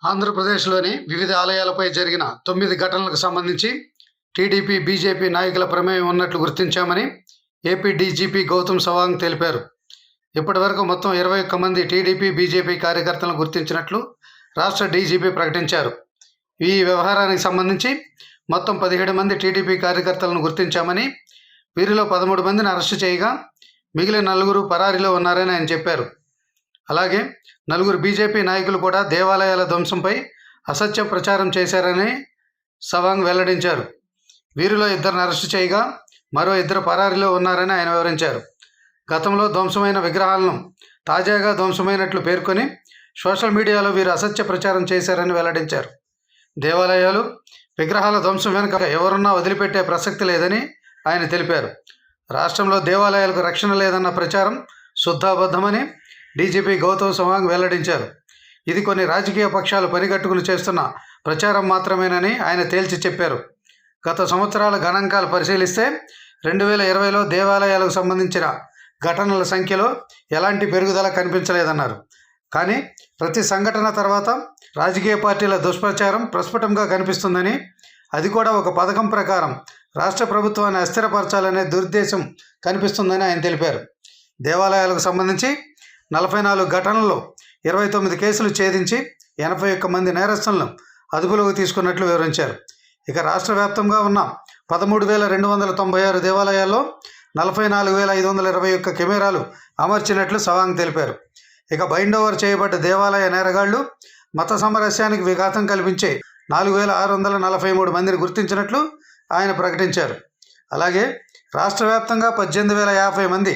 ఆంధ్రప్రదేశ్లోని వివిధ ఆలయాలపై జరిగిన 9 ఘటనలకు సంబంధించి టీడీపీ, బీజేపీ నాయకుల ప్రమేయం ఉన్నట్లు గుర్తించామని ఏపీ డీజీపీ గౌతమ్ సవాంగ్ తెలిపారు. ఇప్పటివరకు మొత్తం 21 మంది టీడీపీ, బీజేపీ కార్యకర్తలను గుర్తించినట్లు రాష్ట్ర డీజీపీ ప్రకటించారు. ఈ వ్యవహారానికి సంబంధించి మొత్తం 17 మంది టీడీపీ కార్యకర్తలను గుర్తించామని, వీరిలో 13 మందిని అరెస్టు చేయగా మిగిలిన 4 పరారీలో ఉన్నారని ఆయన చెప్పారు. అలాగే 4 బీజేపీ నాయకులు కూడా దేవాలయాల ధ్వంసంపై అసత్య ప్రచారం చేశారని సవాంగ్ వెల్లడించారు. వీరిలో 2 అరెస్టు చేయగా మరో 2 పరారీలో ఉన్నారని ఆయన వివరించారు. గతంలో ధ్వంసమైన విగ్రహాలను తాజాగా ధ్వంసమైనట్లు పేర్కొని సోషల్ మీడియాలో వీరు అసత్య ప్రచారం చేశారని వెల్లడించారు. దేవాలయాలు, విగ్రహాల ధ్వంసం వెనుక ఎవరున్నా వదిలిపెట్టే ప్రసక్తి లేదని ఆయన తెలిపారు. రాష్ట్రంలో దేవాలయాలకు రక్షణ లేదన్న ప్రచారం శుద్ధాబద్ధమని డీజీపీ గౌతమ్ సవాంగ్ వెల్లడించారు. ఇది కొన్ని రాజకీయ పక్షాలు పనిగట్టుకుని చేస్తున్న ప్రచారం మాత్రమేనని ఆయన తేల్చి చెప్పారు. గత సంవత్సరాల గణాంకాలు పరిశీలిస్తే 2020లో దేవాలయాలకు సంబంధించిన ఘటనల సంఖ్యలో ఎలాంటి పెరుగుదల కనిపించలేదన్నారు. కానీ ప్రతి సంఘటన తర్వాత రాజకీయ పార్టీల దుష్ప్రచారం ప్రస్ఫుటంగా కనిపిస్తుందని, అది కూడా ఒక పథకం ప్రకారం రాష్ట్ర ప్రభుత్వాన్ని అస్థిరపరచాలనే దురుద్దేశం కనిపిస్తుందని ఆయన తెలిపారు. దేవాలయాలకు సంబంధించి 44 ఘటనల్లో 29 కేసులు ఛేదించి 81 మంది నేరస్తులను అదుపులోకి తీసుకున్నట్లు వివరించారు. ఇక రాష్ట్ర వ్యాప్తంగా ఉన్న 13,296 దేవాలయాల్లో 44,521 కెమెరాలు అమర్చినట్లు సవాంగ్ తెలిపారు. ఇక బైండ్ ఓవర్ చేయబడ్డ దేవాలయ నేరగాళ్లు, మత సామరస్యానికి విఘాతం కల్పించే 4,643 మందిని గుర్తించినట్లు ఆయన ప్రకటించారు. అలాగే రాష్ట్ర వ్యాప్తంగా 18,050 మంది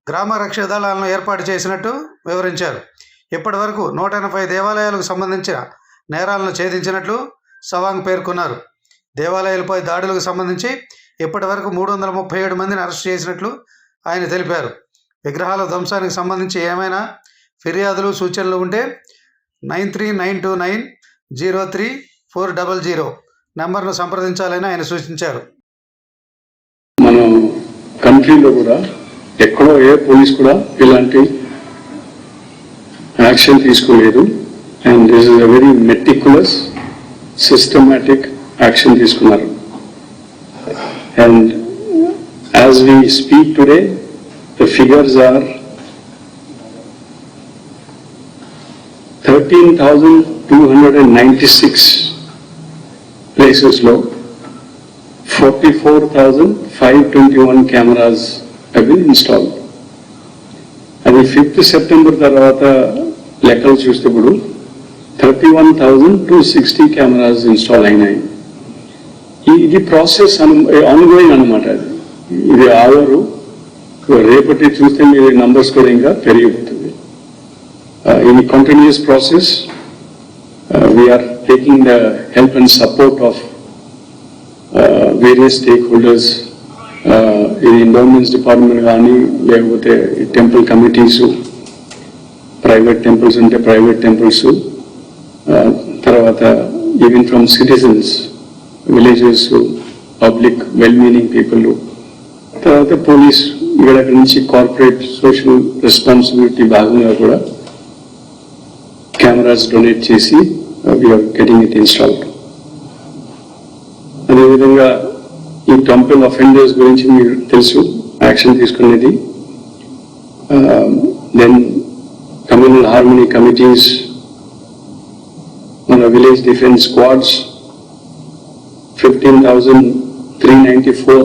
గ్రామ రక్షక దళాలను ఏర్పాటు చేసినట్టు వివరించారు. ఇప్పటి వరకు 180 దేవాలయాలకు సంబంధించిన నేరాలను ఛేదించినట్లు సవాంగ్ పేర్కొన్నారు. దేవాలయాలపై దాడులకు సంబంధించి ఇప్పటి వరకు 337 మందిని అరెస్ట్ చేసినట్లు ఆయన తెలిపారు. విగ్రహాల ధ్వంసానికి సంబంధించి ఏమైనా ఫిర్యాదులు, సూచనలు ఉంటే 9392903400 నెంబర్ను సంప్రదించాలని ఆయన సూచించారు. మనం కంట్రీలో కూడా ఎక్కడో ఏ పోలీస్ కూడా ఇలాంటి యాక్షన్ తీసుకోలేదు. And this is a very meticulous systematic action తీసుకున్నారు. And as we speak today the figures are 13,296 places లో 44,521 cameras have been installed. అది 5th September తర్వాత లెక్కలు చూసేటప్పుడు 31,260 cameras ఇన్స్టాల్ అయినాయి. ఇది ప్రాసెస్ ఆన్గోయింగ్ అనమాట. ఇది ఆవరు రేపటి చూస్తే మీరు నంబర్స్ కూడా ఇంకా పెరిగిపోతుంది. In a continuous process, we are taking the help and support of various stakeholders in the endowments department gaani lekapothe temple committees, private temples ante private temples, tarvata even from citizens, villages, public well-meaning people, tarvata police ikkada nunchi corporate social responsibility bhaganga kuda cameras donate chesi we are getting it installed. అదే విధంగా ఈ temple offenders గురించి మీరు తెలుసు, action తీసుకునేది. Then communal harmony committees, మన village defence squads 15,394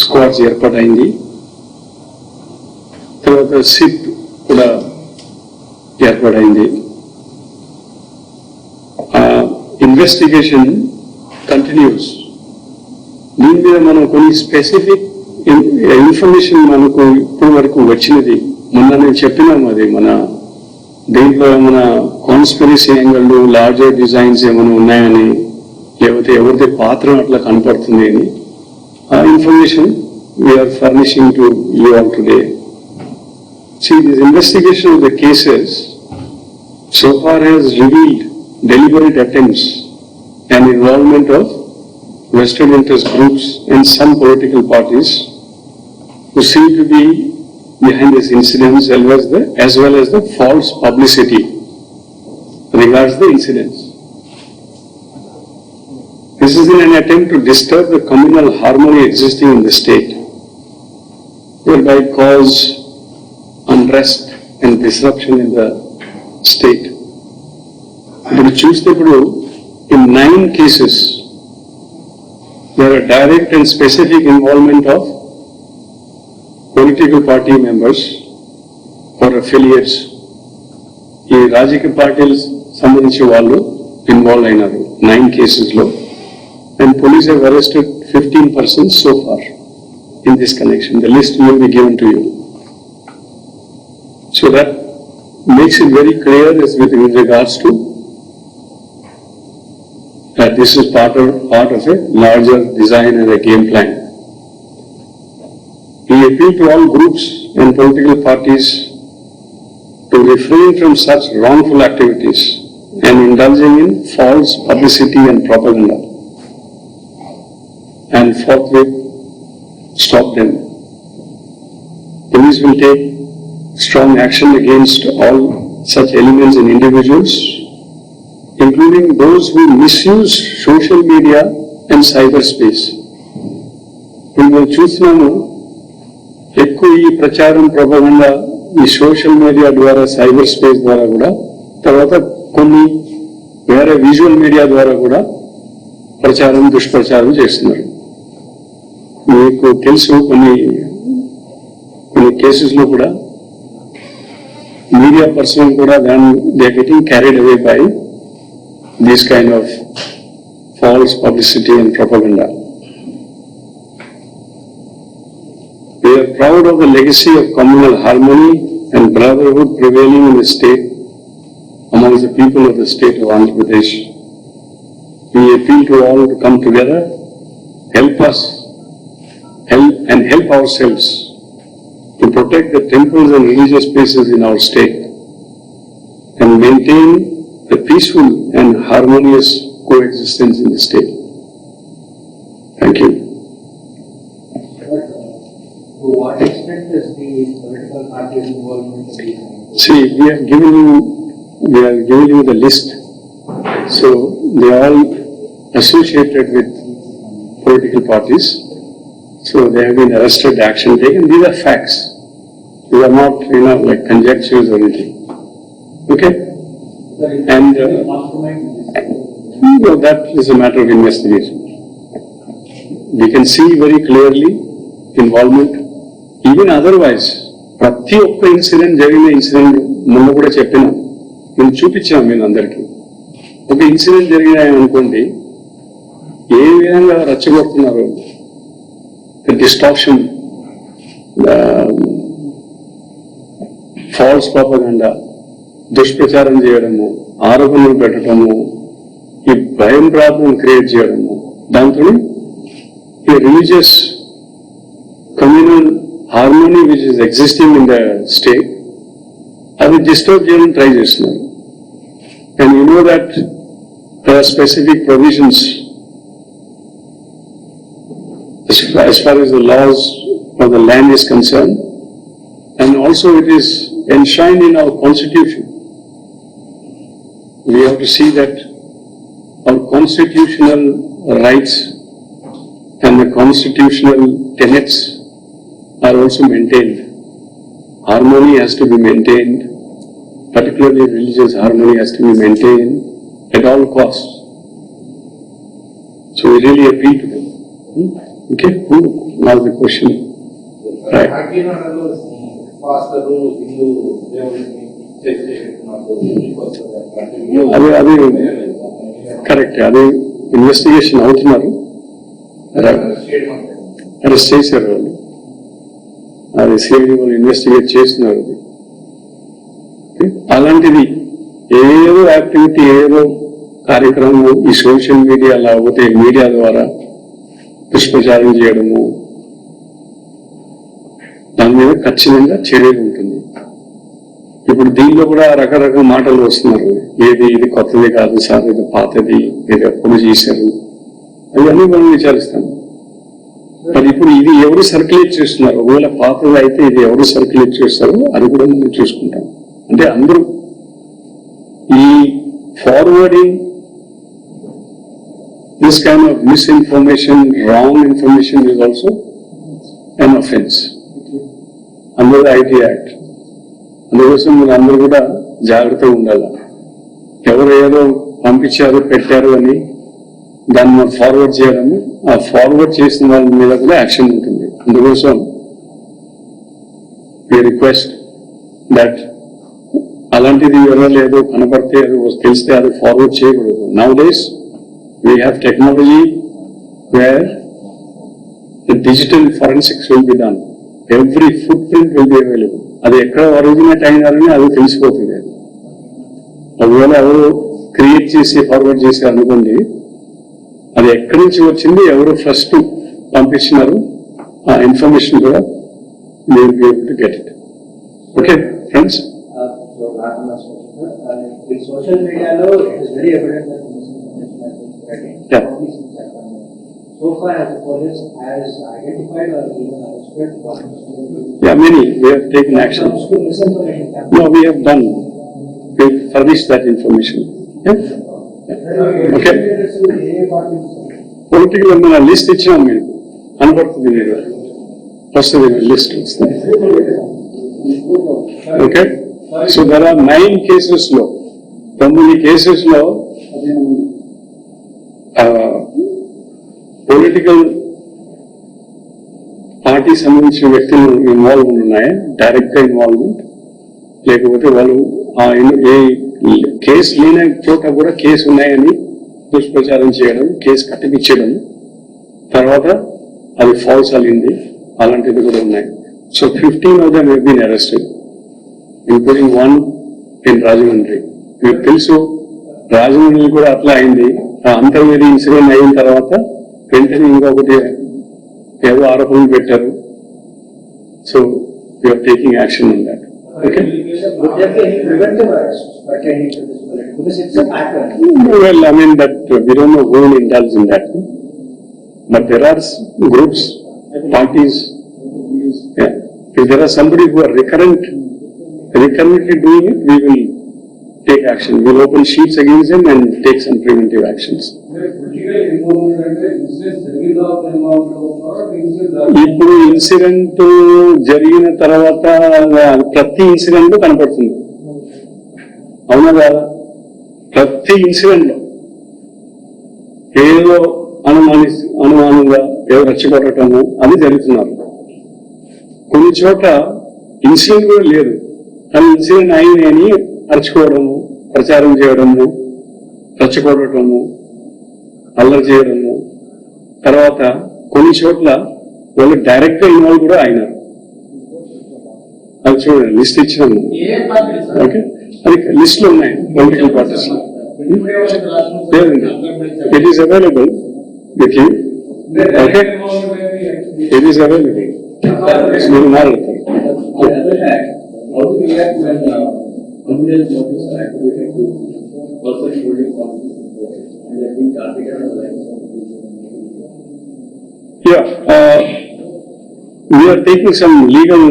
squads ఏర్పాటైంది. తర్వాత సిప్ కూడా ఏర్పాటైంది. Investigation continues. దీని మీద మనం కొన్ని స్పెసిఫిక్ ఇన్ఫర్మేషన్ మనకు ఇప్పటి వరకు వచ్చినది. మొన్న నేను చెప్పినాము, అది మన దీంట్లో మన కాన్స్పిరసీ యాంగిల్, లార్జర్ డిజైన్స్ ఏమైనా ఉన్నాయని, లేకపోతే ఎవరిది పాత్ర అట్లా కనపడుతుంది అని ఆ information we're furnishing to you all today. See, this investigation of the cases so far has revealed deliberate attempts and involvement of vested interest groups and some political parties who seem to be behind these incidents, as well as the false publicity regarding That's the incident. This is in an attempt to disturb the communal harmony existing in the state, whereby cause unrest and disruption in the state. ఇప్పుడు చూస్తే ఇప్పుడు in 9 cases there are direct and specific involvement of political party members or affiliates. ఈ రాజకీయ పార్టీలు సంబంధించి వాళ్ళు involve అయినారు 9 cases లో, and police have arrested 15 persons so far in this connection. The list will be given to you. So that makes it very clear as with regards to that this is part of a larger design and a game plan. We appeal to all groups and political parties to refrain from such wrongful activities and indulging in false publicity and propaganda, and forthwith stop them. Police will take strong action against all such elements and individuals, including those who misuse social media and cyberspace. మనం చూస్తున్నాము ఎక్కువ ఈ ప్రచారం propaganda ఈ social media ద్వారా cyber space ద్వారా కూడా, తర్వాత కొన్ని వేరే విజువల్ మీడియా ద్వారా కూడా ప్రచారం దుష్ప్రచారం చేస్తున్నారు. మీకు తెలుసు కొన్ని కేసెస్లో కూడా media person kuda then they are getting carried away by this kind of false publicity and propaganda. We are proud of the legacy of communal harmony and brotherhood prevailing in the state amongst the people of the state of Andhra Pradesh. We appeal to all to come together, help ourselves to protect the temples and religious places in our state and maintain the peaceful and harmonious coexistence in the state. Thank you. To what extent is the political party's involvement in these things? See, we have given you the list. So they are all associated with political parties. So they have been arrested, action taken. These are facts. These are not, like conjectures or anything. Okay? And no, that is a matter of investigation. We can see very clearly involvement. Even otherwise, ప్రతి ఒక్క incident జరిగిన incident మొన్న కూడా చెప్పినా నేను చూపించాను నేను అందరికీ. ఒక ఇన్సిడెంట్ జరిగినాయనుకోండి, ఏ విధంగా రచ్చగొడుతున్నారు, distortion, false propaganda, దుష్ప్రచారం చేయడము, ఆరోపణలు పెట్టడము, ఈ భయం ప్రాబ్లం క్రియేట్ చేయడము, దాంతో ఈ religious communal harmony which is existing in the state అది డిస్టర్బ్ చేయడం ట్రై చేస్తున్నారు. And you know that there are specific provisions as far as the laws of the land is concerned, and also it is enshrined in our constitution. We have to see that our constitutional rights and the constitutional tenets are also maintained. Harmony has to be maintained, particularly religious harmony has to be maintained at all costs. So we really appeal to them. Okay, who asked the question? Right. Pass the rules, అదే correct. అదే investigation అవుతున్నారు, arrest చేశారు వాళ్ళు, అది CID వాళ్ళు investigate చేస్తున్నారు. అలాంటిది ఏదో యాక్టివిటీ, ఏదో కార్యక్రమం ఈ సోషల్ మీడియా లేకపోతే మీడియా ద్వారా దుష్ప్రచారం చేయడము, దాని మీద ఖచ్చితంగా చర్యలు ఉంటుంది. ఇప్పుడు దీనిలో కూడా రకరకాల మాటలు వస్తున్నారు, ఇది కొత్తది కాదు సార్, ఇది పాతది, ఇది ఎప్పుడు చేశారు, అవన్నీ మనం విచారిస్తాం. మరి ఇప్పుడు ఇది ఎవరు సర్క్యులేట్ చేస్తున్నారు, ఒకవేళ పాతది అయితే ఇది ఎవరు సర్క్యులేట్ చేస్తారో అది కూడా మనం చూసుకుంటాం. అంటే అందరూ ఈ forwarding this kind of misinformation, wrong information is also an offense under the IT Act. అందుకోసం మీరు అందరూ కూడా జాగ్రత్తగా ఉండాలి. ఎవరు ఏదో పంపించారు పెట్టారు అని దాన్ని మనం ఫార్వర్డ్ చేయడము, ఆ ఫార్వర్డ్ చేసిన వాళ్ళ మీద కూడా యాక్షన్ ఉంటుంది. అందుకోసం we request that అలాంటిది ఎవరో లేదో కనబడితే అది తెలిస్తే అది ఫార్వర్డ్ చేయకూడదు. Nowadays we have technology where the digital forensics will be done. Every footprint will be available. అది ఎక్కడ ఒరిజినేట్ అయినారని అది తెలిసిపోతుంది. ఒకవేళ ఎవరు క్రియేట్ చేసి ఫార్వర్డ్ చేసి అనుకోండి, అది ఎక్కడి నుంచి వచ్చింది, ఎవరు ఫస్ట్ పంపించినారు, ఆ ఇన్ఫర్మేషన్ కూడా మీరు be able to get it. Okay friends. Social మీడియాలో it is very evident that misinformation has been spreading. Yeah. So far, as the police has identified or even arrested one. Yeah, many. We have taken action. Misinformation campaign. No, we have done. We have furnished that information. Yeah? Yeah. Okay. Political మన list ఇచ్చినాం, మీరు కనబడుతుంది, మీరు వస్తుంది list వస్తుంది. Okay. So there are 9 cases లో 9 cases లో political party సంబంధించిన వ్యక్తులు ఇన్వాల్వ్ ఉన్నాయా, డైరెక్ట్ గా ఇన్వాల్వ్మెంట్, లేకపోతే వాళ్ళు ఏ కేసు లేని చోట కూడా కేసు ఉన్నాయని దుష్ప్రచారం చేయడం, కేసు కట్టిపించడం, తర్వాత అది ఫాల్స్ అయింది, అలాంటివి కూడా ఉన్నాయి. So 15 of them have been arrested, including one in Rajahmundry. మీకు తెలుసు రాజమండ్రి కూడా అట్లా అయింది. అంతర్వేది ఇన్సిడెంట్ అయిన తర్వాత వెంటనే ఇంకొకటి ఏవో ఆరోపణలు పెట్టారు. So you're taking action on that. Okay. Would there be any preventive arrests pertaining to this political? Because it's a pattern. Well, I mean that we don't know who will indulge in that. But there are groups, parties. Yeah. If there are somebody who are recurrently doing it, we will take action. We will open sheets against them and take some preventive actions. ఇప్పుడు incident జరిగిన తర్వాత ప్రతి incident కనపడుతుంది, అవునా కాదా? ప్రతి incident లో ఏదో అనుమానంగా ఏదో రెచ్చగొట్టడము అది జరుగుతున్నారు. కొన్ని చోట ఇన్సిడెంట్ కూడా లేదు, కానీ ఇన్సిడెంట్ అయింది అని అరుచుకోవడము, ప్రచారం చేయడము, రెచ్చగొట్టడము, అల్లరి చేయడము. తర్వాత కొన్ని చోట్ల వాళ్ళు డైరెక్ట్ గా ఇన్వాల్వ్ కూడా అయినారు. అది చూడండి, లిస్ట్ ఇచ్చినాము. ఓకే, అది లిస్ట్ లో ఉన్నాయి political parties. It is available with you. Okay, it is available. మీరు మాట్లాడతారు. How do we react when criminal motives are activated to person holding conflict and they have been targeted on the lines of Yeah, we are taking some legal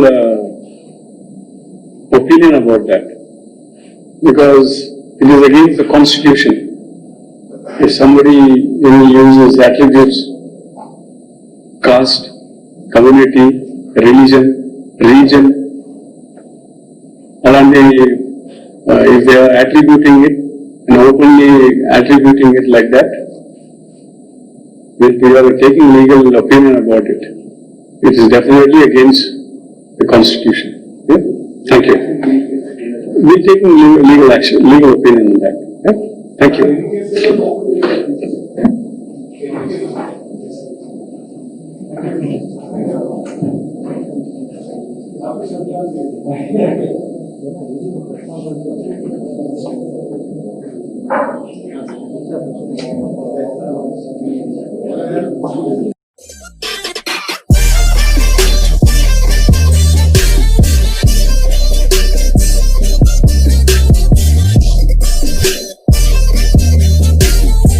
opinion about that because it is against the constitution. If somebody uses attributes, caste, community, religion, region, and if they are attributing it and openly attributing it like that, we are taking legal opinion about it. It is definitely against the constitution. Yeah? Thank you. We are taking legal action, legal opinion on that. Yeah? Thank you.